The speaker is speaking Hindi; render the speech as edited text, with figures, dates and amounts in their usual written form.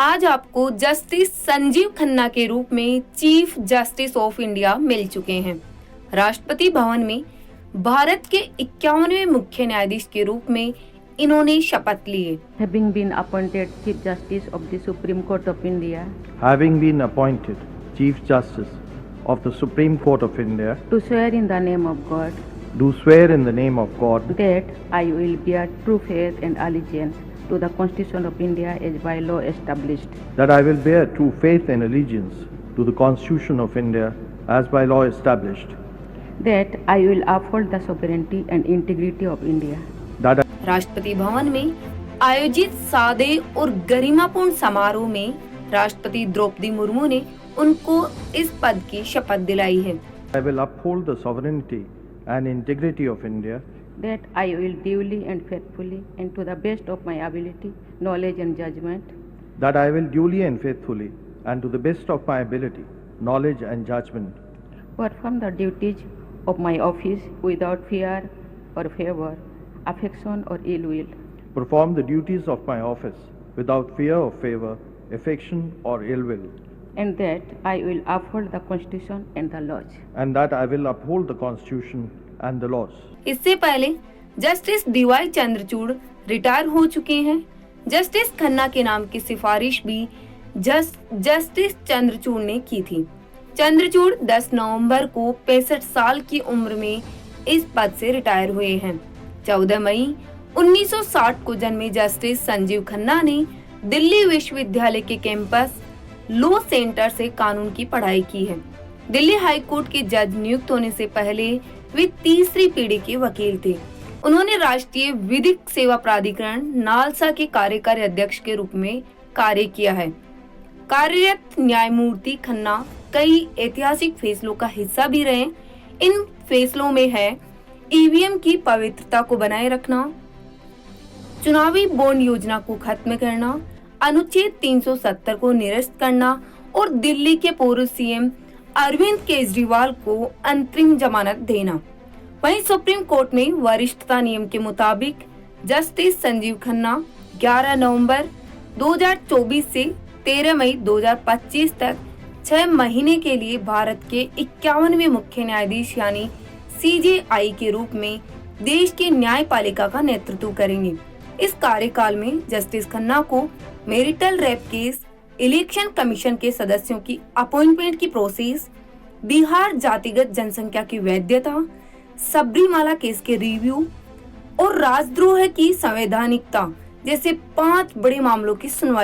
आज आपको जस्टिस संजीव खन्ना के रूप में चीफ जस्टिस ऑफ इंडिया मिल चुके हैं। राष्ट्रपति भवन में भारत के 51वें मुख्य न्यायाधीश के रूप में इन्होंने शपथ लिए। Having been appointed Chief Justice of the Supreme Court of India, having been appointed Chief Justice of the Supreme Court of India, do swear in the name of God do swear in the name of God that I will bear true faith and allegiance to the Constitution of India as by law established, that I will bear true faith and allegiance to the Constitution of India as by law established, that I will uphold the sovereignty and integrity of India. that I Rashtrapati Bhavan में आयोजित सादे और गरिमापूर्ण समारोह में राष्ट्रपति द्रौपदी मुर्मू ने उनको इस पद की शपथ दिलाई है। will uphold the sovereignty and integrity of India, That I will duly and faithfully and to the best of my ability, knowledge and judgment, that I will duly and faithfully and to the best of my ability, knowledge and judgment, perform the duties of my office without fear or favor, affection or ill will, perform the duties of my office without fear or favor, affection or ill will, and that I will uphold the Constitution and the laws. and that I will uphold the Constitution and the laws. इससे पहले जस्टिस डीवाई चंद्रचूड़ रिटायर हो चुके हैं। जस्टिस खन्ना के नाम की सिफारिश भी जस्टिस चंद्रचूड़ ने की थी। चंद्रचूड़ 10 नवंबर को 65 साल की उम्र में इस पद से रिटायर हुए हैं। 14 मई 1960 को जन्मे जस्टिस संजीव खन्ना ने दिल्ली विश्वविद्यालय के कैंपस लॉ सेंटर से कानून की पढ़ाई की है। दिल्ली हाई कोर्ट के जज नियुक्त होने से पहले वे तीसरी पीढ़ी के वकील थे। उन्होंने राष्ट्रीय विधिक सेवा प्राधिकरण नालसा के कार्यकारी अध्यक्ष के रूप में कार्य किया है। कार्यरत न्यायमूर्ति खन्ना कई ऐतिहासिक फैसलों का हिस्सा भी रहे। इन फैसलों में है ईवीएम की पवित्रता को बनाए रखना, चुनावी बॉन्ड योजना को खत्म करना, अनुच्छेद 370 को निरस्त करना और दिल्ली के पूर्व सीएम अरविंद केजरीवाल को अंतरिम जमानत देना। वहीं सुप्रीम कोर्ट में वरिष्ठता नियम के मुताबिक जस्टिस संजीव खन्ना 11 नवंबर 2024 से 13 मई 2025 तक 6 महीने के लिए भारत के 51वें मुख्य न्यायाधीश यानी सीजेआई के रूप में देश की न्यायपालिका का नेतृत्व करेंगे। इस कार्यकाल में जस्टिस खन्ना को marital rape case, election commission के सदस्यों की अपॉइंटमेंट की प्रोसेस, बिहार जातिगत जनसंख्या की वैधता, सबरीमाला केस के रिव्यू और राजद्रोह की संवैधानिकता जैसे 5 बड़े मामलों की सुनवाई